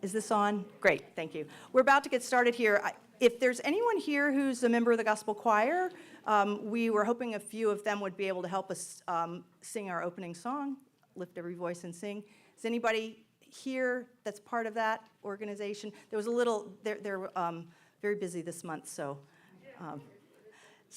Is this on? Great, thank you. We're about to get started here. If there's anyone here who's a member of the gospel choir, we were hoping a few of them would be able to help us sing our opening song, Lift Every Voice and Sing. Is anybody here that's part of that organization? There was a little, they're very busy this month, so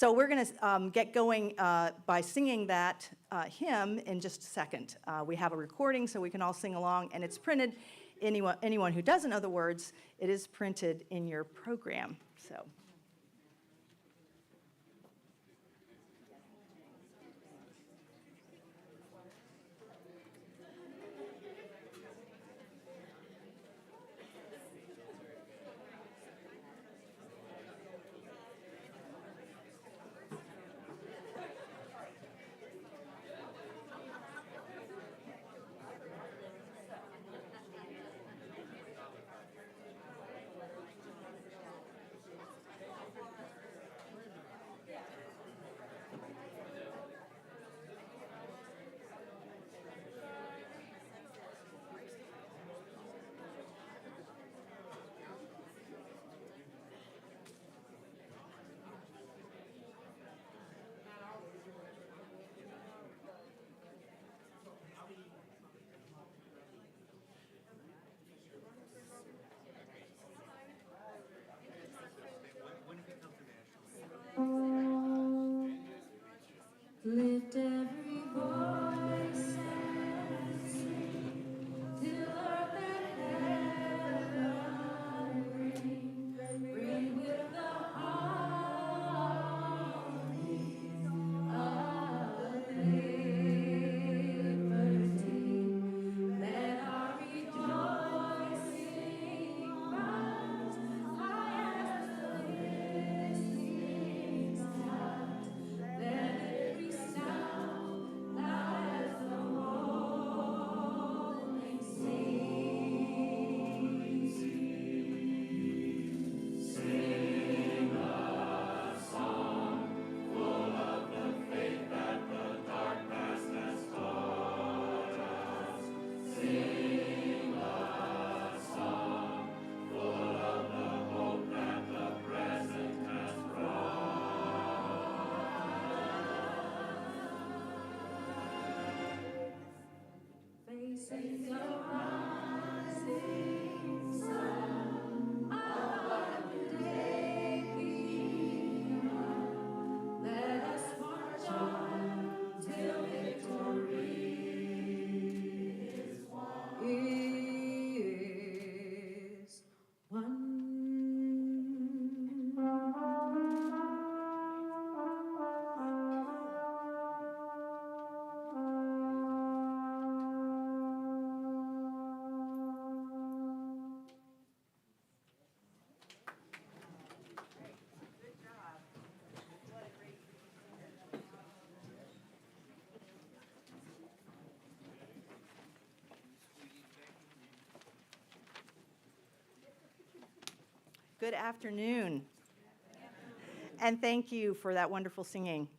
we're going to get going by singing that hymn in just a second. We have a recording so we can all sing along, and it's printed. Anyone who doesn't know the words, it is printed in your program. So. Lift every voice and sing till earth and heaven ring with the harmonies of liberty. Let our rejoicing rise high as the listening skies. Let it resound loud as the rolling seas. Sing a song full of the faith that the dark past has taught us. Sing a song full of the hope that the present has brought. Facing the rising sun, our day beyond, let us march on till victory is won. Good afternoon. And thank you for that wonderful singing.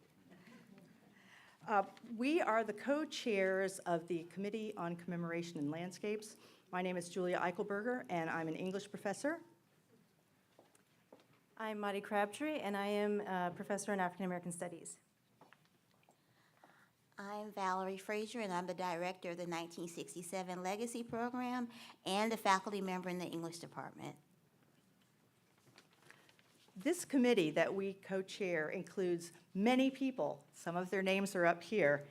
We are the co-chairs of the Committee on Commemoration and Landscapes. My name is Julia Eichelberger, and I'm an English professor. I'm Maddie Crabtree, and I am a professor in African American Studies. I'm Valerie Frazier, and I'm the director of the 1967 Legacy Program and a faculty member in the English department. This committee that we co-chair includes many people. Some of their names are up here.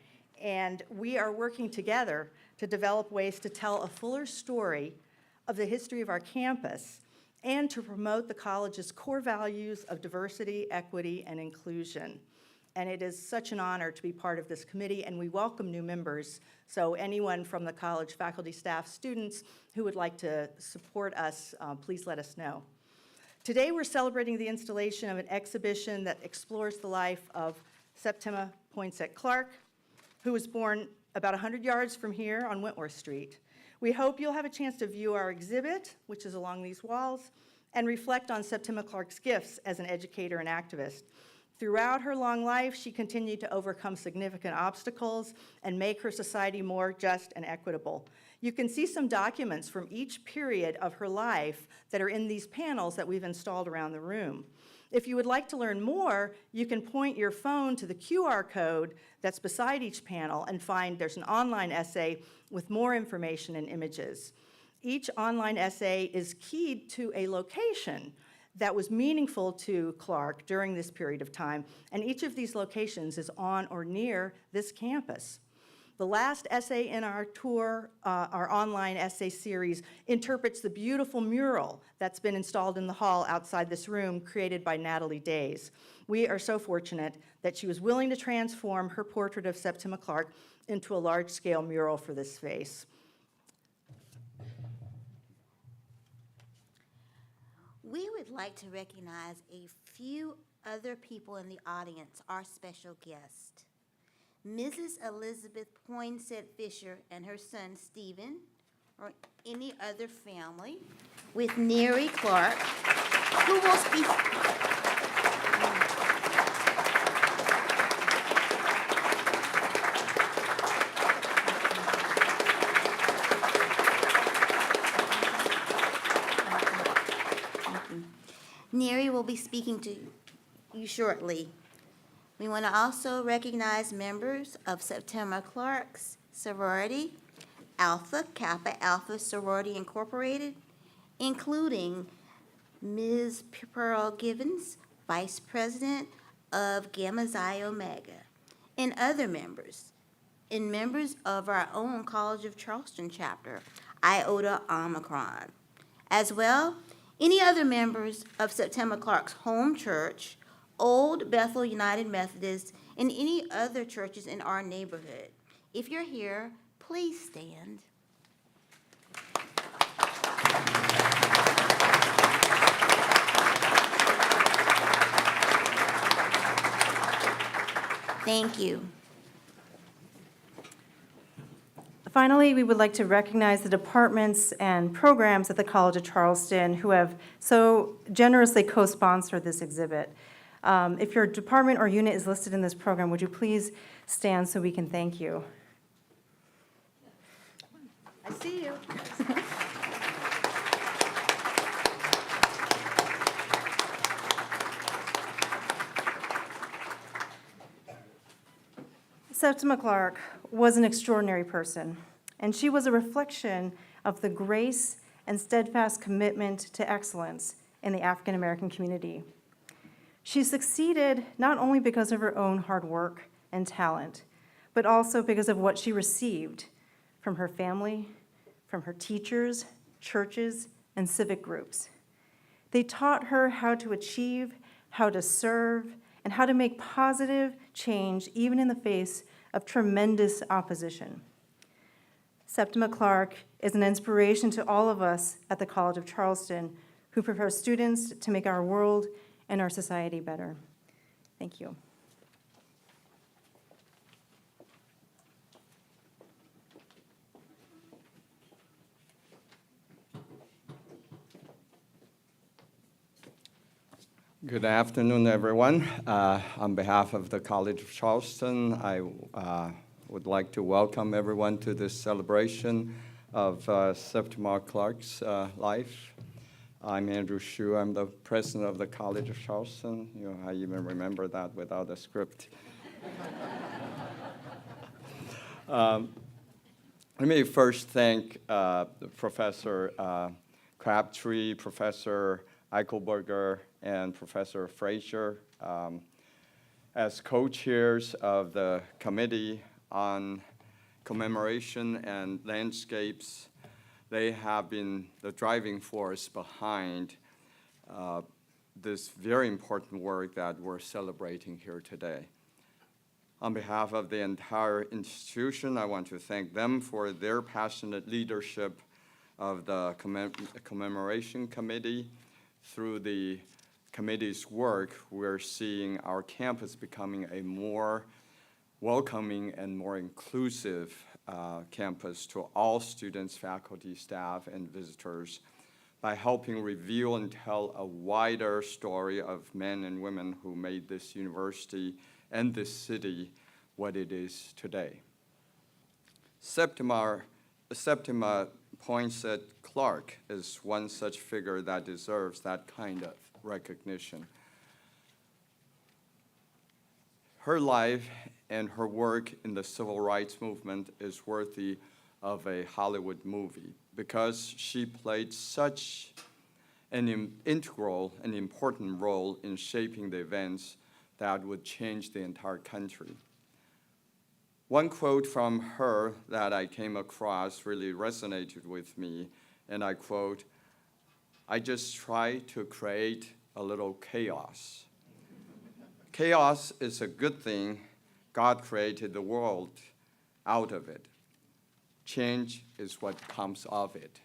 And we are working together to develop ways to tell a fuller story of the history of our campus and to promote the college's core values of diversity, equity, and inclusion. And it is such an honor to be part of this committee, and we welcome new members. So anyone from the college, faculty, staff, students who would like to support us, please let us know. Today we're celebrating the installation of an exhibition that explores the life of Septima Poinsette Clark, who was born about 100 yards from here on Wentworth Street. We hope you'll have a chance to view our exhibit, which is along these walls, and reflect on Septima Clark's gifts as an educator and activist. Throughout her long life, she continued to overcome significant obstacles and make her society more just and equitable. You can see some documents from each period of her life that are in these panels that we've installed around the room. If you would like to learn more, you can point your phone to the QR code that's beside each panel and find there's an online essay with more information and images. Each online essay is keyed to a location that was meaningful to Clark during this period of time, and each of these locations is on or near this campus. The last essay in our tour, our online essay series, interprets the beautiful mural that's been installed in the hall outside this room, created by Natalie Days. We are so fortunate that she was willing to transform her portrait of Septima Clark into a large-scale mural for this space. We would like to recognize a few other people in the audience, our special guest. Mrs. Elizabeth Poinsette Fisher and her son Stephen, or any other family, with Neri Clark, who will speak. Neri will be speaking to you shortly. We want to also recognize members of Septima Clark's sorority, Alpha Kappa Alpha Sorority Incorporated, including Ms. Pearl Givens, Vice President of Gamma Xi Omega, and other members, and members of our own College of Charleston chapter, Iota Omicron. As well, any other members of Septima Clark's home church, Old Bethel United Methodist, and any other churches in our neighborhood. If you're here, please stand. Thank you. Finally, we would like to recognize the departments and programs at the College of Charleston who have so generously co-sponsored this exhibit. If your department or unit is listed in this program, would you please stand so we can thank you? I see you. Septima Clark was an extraordinary person, and she was a reflection of the grace and steadfast commitment to excellence in the African American community. She succeeded not only because of her own hard work and talent, but also because of what she received from her family, from her teachers, churches, and civic groups. They taught her how to achieve, how to serve, and how to make positive change even in the face of tremendous opposition. Septima Clark is an inspiration to all of us at the College of Charleston who prepare students to make our world and our society better. Thank you. Good afternoon, everyone. On behalf of the College of Charleston, I would like to welcome everyone to this celebration of Septima Clark's life. I'm Andrew Hsu. I'm the president of the College of Charleston. You know, I even remember that without a script. Let me first thank Professor Crabtree, Professor Eichelberger, and Professor Frazier as co-chairs of the Committee on Commemoration and Landscapes. They have been the driving force behind this very important work that we're celebrating here today. On behalf of the entire institution, I want to thank them for their passionate leadership of the Commemoration Committee. Through the committee's work, we're seeing our campus becoming a more welcoming and more inclusive campus to all students, faculty, staff, and visitors by helping reveal and tell a wider story of men and women who made this university and this city what it is today. Septima Septima Poinsette Clark is one such figure that deserves that kind of recognition. Her life and her work in the civil rights movement is worthy of a Hollywood movie because she played such an integral and important role in shaping the events that would change the entire country. One quote from her that I came across really resonated with me, and I quote, "I just try to create a little chaos." Chaos is a good thing. God created the world out of it. Change is what comes of it.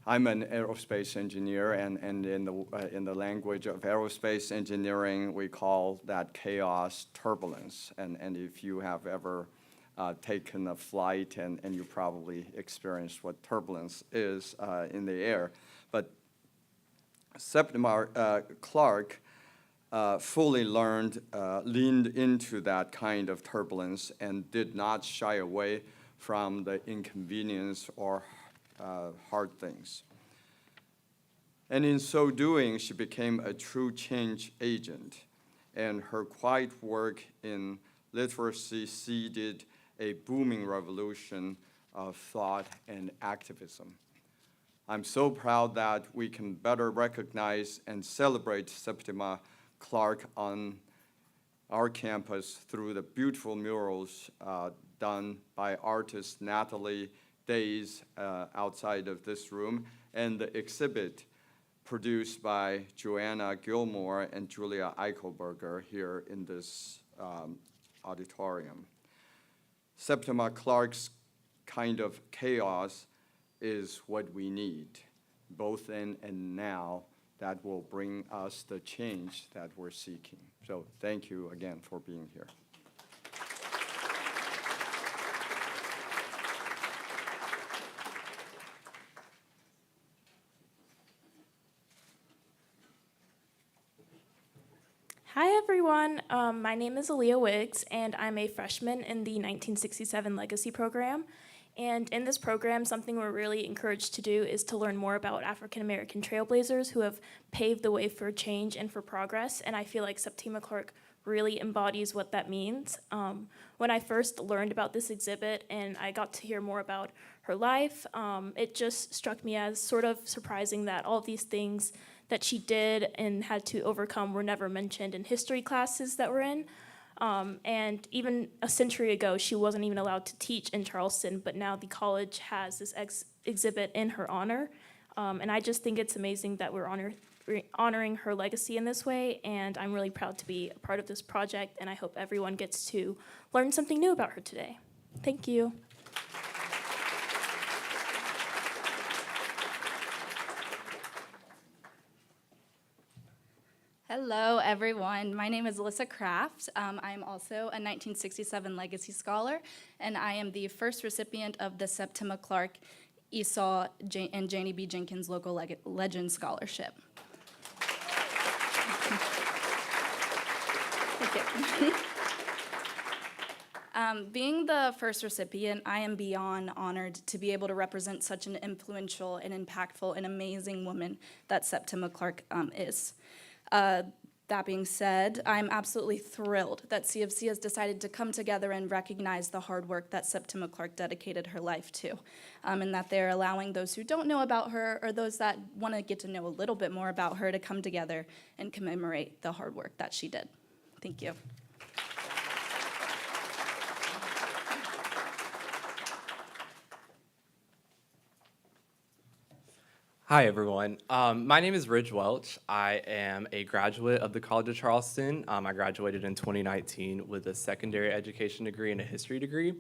I'm an aerospace engineer, and in the language of aerospace engineering, we call that chaos turbulence. And if you have ever taken a flight, and you probably experienced what turbulence is in the air. But Septima Clark fully leaned into that kind of turbulence and did not shy away from the inconvenience or hard things. And in so doing, she became a true change agent, and her quiet work in literacy seeded a booming revolution of thought and activism. I'm so proud that we can better recognize and celebrate Septima Clark on our campus through the beautiful murals done by artist Natalie Days outside of this room, and the exhibit produced by Joanna Gilmore and Julia Eichelberger here in this auditorium. Septima Clark's kind of chaos is what we need, both then and now, that will bring us the change that we're seeking. So thank you again for being here. Hi everyone, my name is Aaliyah Wiggs, and I'm a freshman in the 1967 Legacy Program. And in this program, something we're really encouraged to do is to learn more about African American trailblazers who have paved the way for change and for progress, and I feel like Septima Clark really embodies what that means. When I first learned about this exhibit and I got to hear more about her life, it just struck me as sort of surprising that all of these things that she did and had to overcome were never mentioned in history classes that we're in. And even a century ago, she wasn't even allowed to teach in Charleston, but now the college has this exhibit in her honor. And I just think it's amazing that we're honoring her legacy in this way, and I'm really proud to be a part of this project, and I hope everyone gets to learn something new about her today. Thank you. Hello, everyone. My name is Alyssa Kraft. I'm also a 1967 Legacy Scholar, and I am the first recipient of the Septima Clark, Esau, and Janie B. Jenkins Local Legend Scholarship. Thank you. Being the first recipient, I am beyond honored to be able to represent such an influential and impactful and amazing woman that Septima Clark is. That being said, I'm absolutely thrilled that CFC has decided to come together and recognize the hard work that Septima Clark dedicated her life to, and that they're allowing those who don't know about her or those that want to get to know a little bit more about her to come together and commemorate the hard work that she did. Thank you. Hi, everyone. My name is Ridge Welch. I am a graduate of the College of Charleston. I graduated in 2019 with a secondary education degree and a history degree.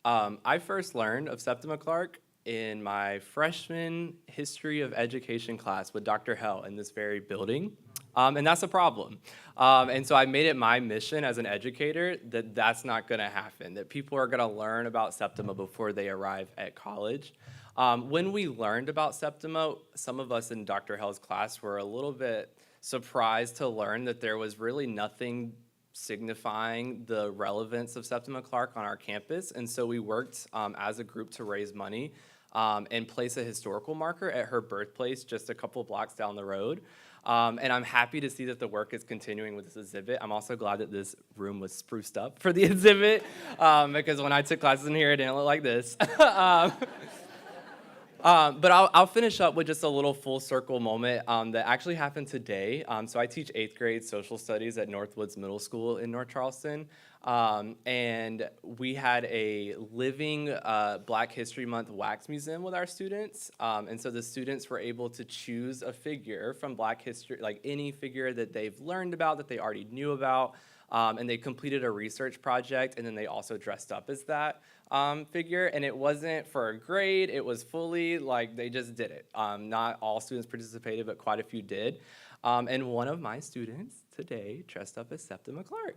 I first learned of Septima Clark in my freshman history of education class with Dr. Hell in this very building, and that's a problem. And so I made it my mission as an educator that that's not going to happen, that people are going to learn about Septima before they arrive at college. When we learned about Septima, some of us in Dr. Hell's class were a little bit surprised to learn that there was really nothing signifying the relevance of Septima Clark on our campus. And so we worked as a group to raise money and place a historical marker at her birthplace just a couple blocks down the road. And I'm happy to see that the work is continuing with this exhibit. I'm also glad that this room was spruced up for the exhibit because when I took classes in here, it didn't look like this. But I'll finish up with just a little full circle moment that actually happened today. So I teach 8th grade social studies at Northwoods Middle School in North Charleston. And we had a living Black History Month wax museum with our students. And so the students were able to choose a figure from Black history, like any figure that they've learned about, that they already knew about. And they completed a research project, and then they also dressed up as that figure. And it wasn't for a grade, it was fully like they just did it. Not all students participated, but quite a few did. And one of my students today dressed up as Septima Clark.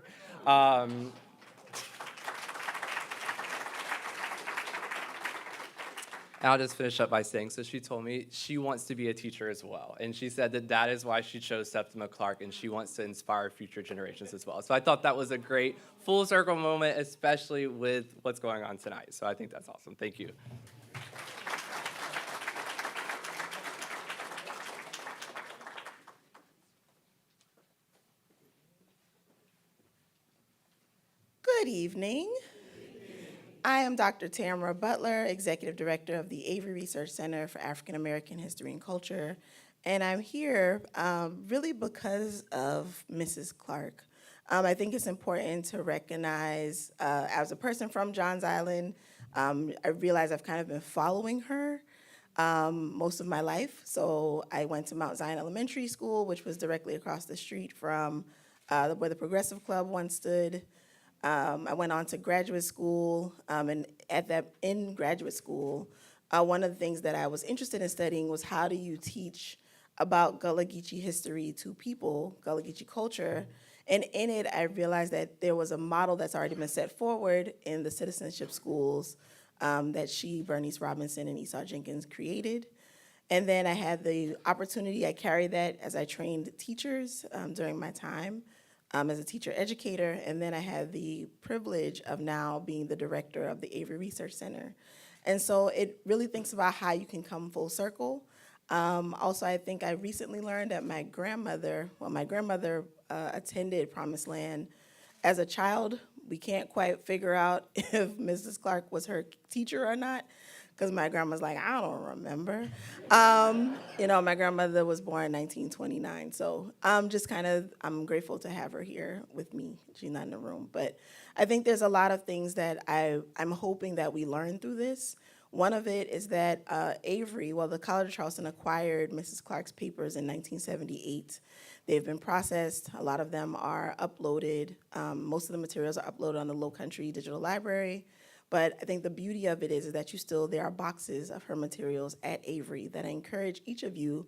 And I'll just finish up by saying, so she told me she wants to be a teacher as well. And she said that that is why she chose Septima Clark, and she wants to inspire future generations as well. So I thought that was a great full circle moment, especially with what's going on tonight. So I think that's awesome. Thank you. Good evening. I am Dr. Tamara Butler, Executive Director of the Avery Research Center for African American History and Culture, and I'm here really because of Mrs. Clark. I think it's important to recognize, as a person from Johns Island, I realize I've kind of been following her most of my life. So I went to Mount Zion Elementary School, which was directly across the street from where the Progressive Club once stood. I went on to graduate school, and in graduate school, one of the things that I was interested in studying was how do you teach about Gullah Geechee history to people, Gullah Geechee culture, and in it, I realized that there was a model that's already been set forward in the citizenship schools that Bernice Robinson, and Esau Jenkins created. And then I had the opportunity, I carried that as I trained teachers during my time as a teacher educator, and then I had the privilege of now being the director of the Avery Research Center. And so it really thinks about how you can come full circle. Also, I think I recently learned that my grandmother attended Promised Land as a child. We can't quite figure out if Mrs. Clark was her teacher or not, because my grandma's like, I don't remember. My grandmother was born in 1929, so I'm grateful to have her here with me. She's not in the room, but I think there's a lot of things that I'm hoping that we learn through this. One of it is that the College of Charleston acquired Mrs. Clark's papers in 1978. They've been processed. A lot of them are uploaded. Most of the materials are uploaded on the Low Country Digital Library. But I think the beauty of it is that there are boxes of her materials at Avery that I encourage each of you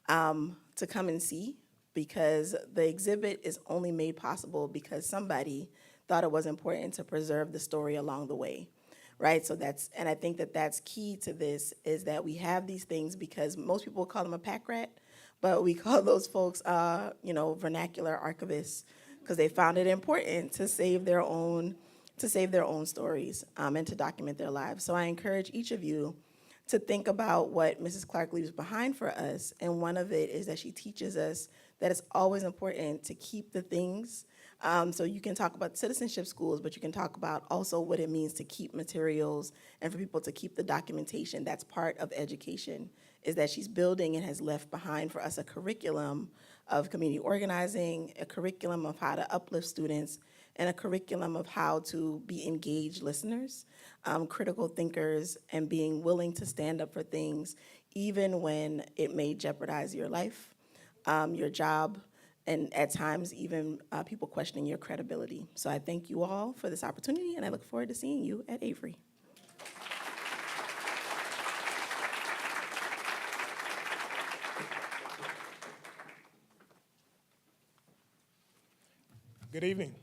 to come and see, because the exhibit is only made possible because somebody thought it was important to preserve the story along the way, right? And I think that that's key to this, is that we have these things because most people call them a pack rat, but we call those folks, vernacular archivists, because they found it important to save their own stories and to document their lives. So I encourage each of you to think about what Mrs. Clark leaves behind for us. And one of it is that she teaches us that it's always important to keep the things. So you can talk about citizenship schools, but you can talk about also what it means to keep materials and for people to keep the documentation. That's part of education, is that she's building and has left behind for us a curriculum of community organizing, a curriculum of how to uplift students, and a curriculum of how to be engaged listeners, critical thinkers, and being willing to stand up for things even when it may jeopardize your life, your job, and at times even people questioning your credibility. So I thank you all for this opportunity, and I look forward to seeing you at Avery. Good evening.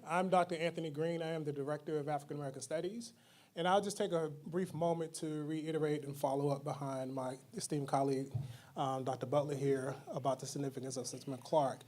I'm Dr. Anthony Green. I am the Director of African American Studies. And I'll just take a brief moment to reiterate and follow up behind my esteemed colleague, Dr. Butler here, about the significance of Septima Clark.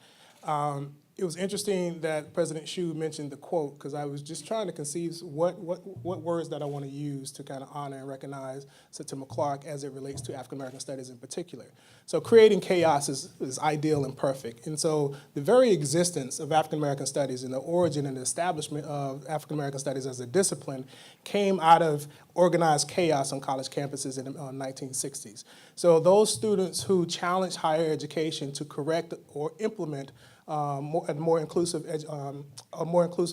It was interesting that President Hsu mentioned the quote, because I was just trying to conceive what words that I want to use to kind of honor and recognize Septima Clark as it relates to African American studies in particular. So creating chaos is ideal and perfect. And so the very existence of African American studies and the origin and the establishment of African American studies as a discipline came out of organized chaos on college campuses in the 1960s. So those students who challenged higher education to correct or implement a more inclusive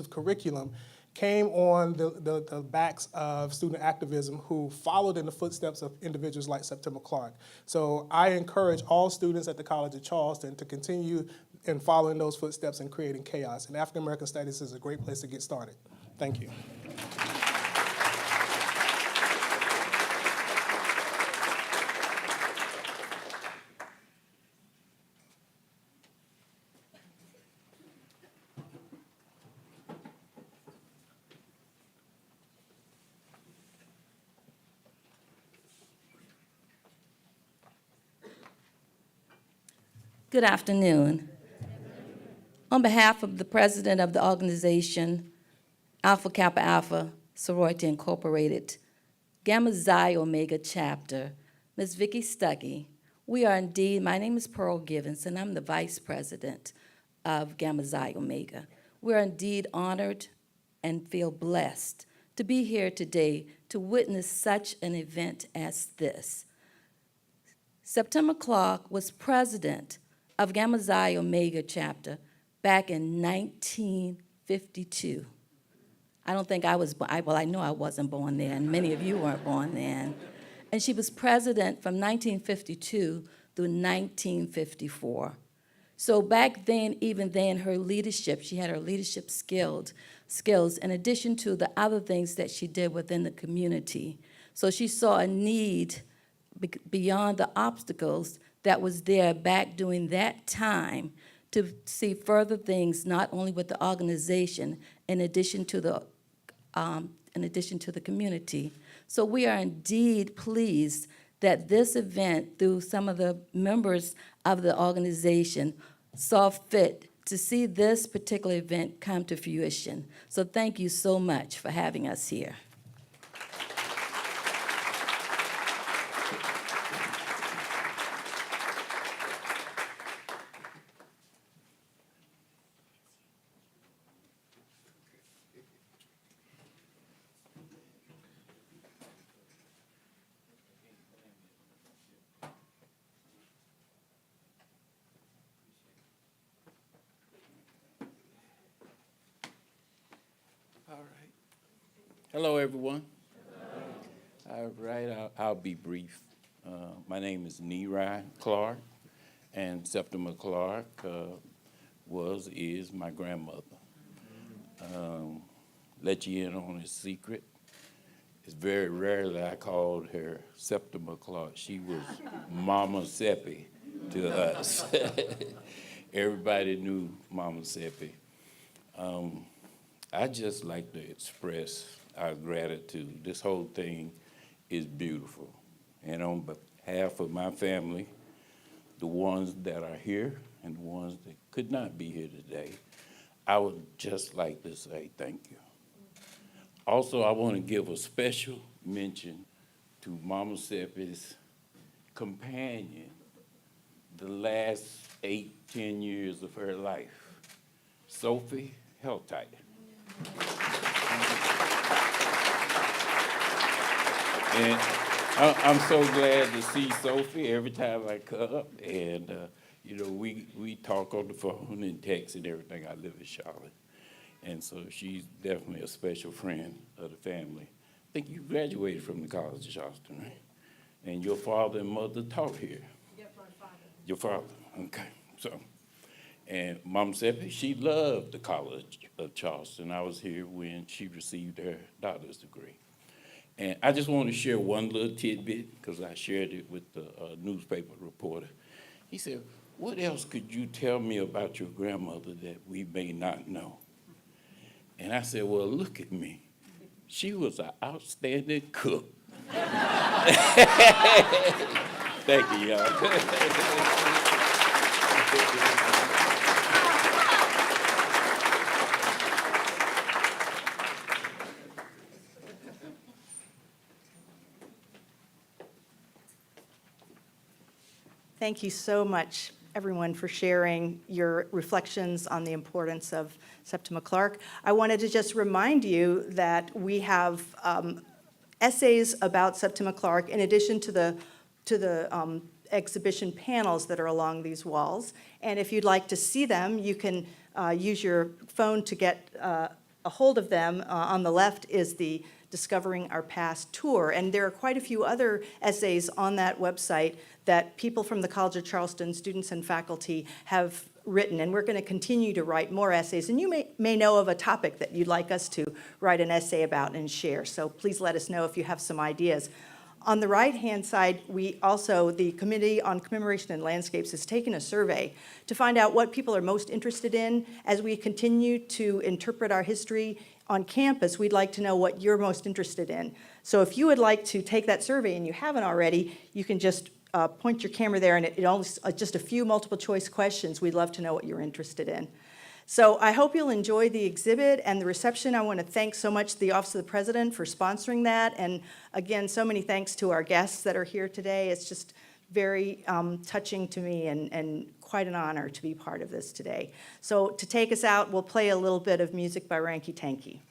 curriculum came on the backs of student activism who followed in the footsteps of individuals like Septima Clark. So I encourage all students at the College of Charleston to continue in following those footsteps and creating chaos. And African American Studies is a great place to get started. Thank you. Good afternoon. On behalf of the president of the organization, Alpha Kappa Alpha Sorority Incorporated, Gamma Xi Omega Chapter, Ms. Vicki Stuckey, we are indeed, my name is Pearl Givens, and I'm the vice president of Gamma Xi Omega. We are indeed honored and feel blessed to be here today to witness such an event as this. Septima Clark was president of Gamma Xi Omega chapter back in 1952. I don't think I was, well, I know I wasn't born then, many of you weren't born then. And she was president from 1952 through 1954. So back then, even then, her leadership, she had her leadership skills in addition to the other things that she did within the community. So she saw a need beyond the obstacles that was there back during that time to see further things, not only with the organization, in addition to the community. So we are indeed pleased that this event, through some of the members of the organization, saw fit to see this particular event come to fruition. So thank you so much for having us here. All right. Hello, everyone. All right, I'll be brief. My name is Nerai Clark, and Septima Clark is my grandmother. Let you in on a secret. It's very rare that I called her Septima Clark. She was Mama Seppi to us. Everybody knew Mama Seppi. I just like to express our gratitude. This whole thing is beautiful. And on behalf of my family, the ones that are here and the ones that could not be here today, I would just like to say thank you. Also, I want to give a special mention to Mama Seppi's companion the last 8-10 years of her life, Sophie Heltight. And I'm so glad to see Sophie every time I come. And, you know, we talk on the phone and text and everything. I live in Charlotte. And so she's definitely a special friend of the family. I think you graduated from the College of Charleston, right? And your father and mother taught here. Yep, my father. Your father, okay. So, and Mom Seppi, she loved the College of Charleston. I was here when she received her doctor's degree. And I just want to share one little tidbit, because I shared it with the newspaper reporter. He said, what else could you tell me about your grandmother that we may not know? And I said, well, look at me. She was an outstanding cook. Thank you, y'all. thank you so much, everyone, for sharing your reflections on the importance of Septima Clark. I wanted to just remind you that we have essays about Septima Clark in addition to the exhibition panels that are along these walls. And if you'd like to see them, you can use your phone to get a hold of them. On the left is the Discovering Our Past tour. And there are quite a few other essays on that website that people from the College of Charleston, students and faculty, have written. And we're going to continue to write more essays. And you may know of a topic that you'd like us to write an essay about and share. So please let us know if you have some ideas. On the right-hand side, the Committee on Commemoration and Landscapes has taken a survey to find out what people are most interested in as we continue to interpret our history on campus. We'd like to know what you're most interested in. So if you would like to take that survey and you haven't already, you can just point your camera there, and it only just a few multiple choice questions. We'd love to know what you're interested in. So I hope you'll enjoy the exhibit and the reception. I want to thank so much the Office of the President for sponsoring that. And again, so many thanks to our guests that are here today. It's just very touching to me and quite an honor to be part of this today. So to take us out, we'll play a little bit of music by Ranky Tanky.